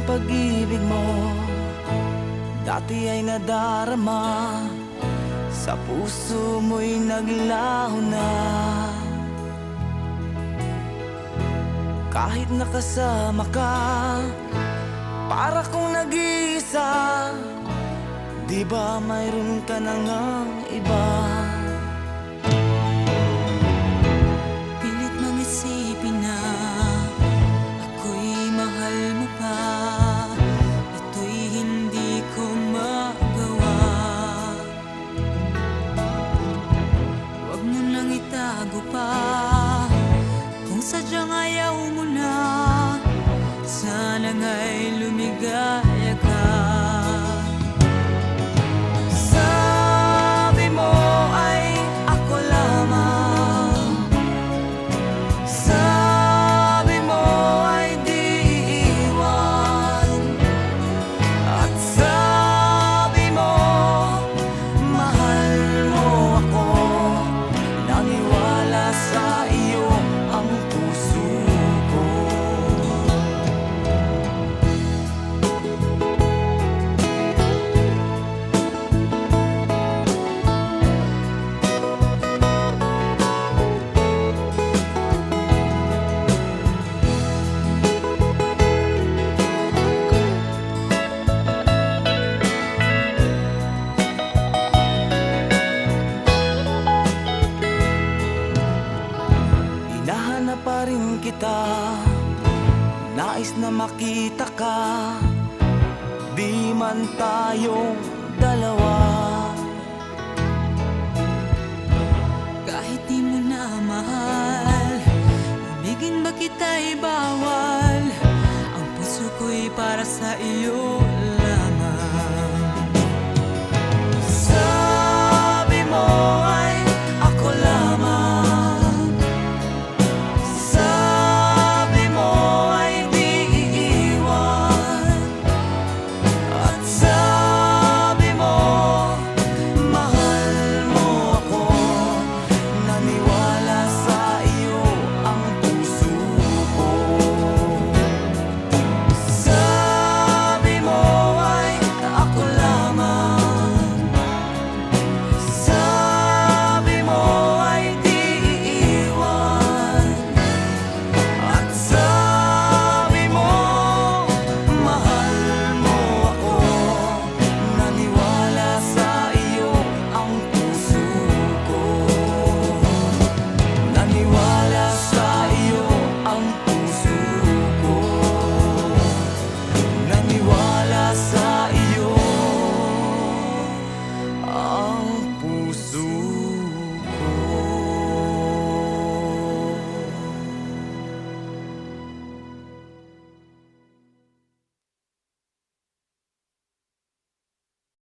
pag-ibig mo dati ay nadarama, sa puso mo'y naglaho na. Kahit nakasama ka, para kong nag-iisa. Di ba mayroon ka na ngang iba? Pilit mang isipin na ako'y mahal mo pa. Ito'y hindi ko magawa. Huwag mo nang itago pa kung sadyang ayaw mo na. Sana nga'y lumigaya ka. Sabi mo ay ako lamang, sabi mo ay di iiwan, at sabi mo mahal mo ako. Naniwala sa iyo ang puso ko. Hinahanap pa rin kita, nais na makita ka, di man tayong dalawa. Kahit di mo na mahal, ibigin ba kita'y bawal? Ang puso ko'y para sa iyo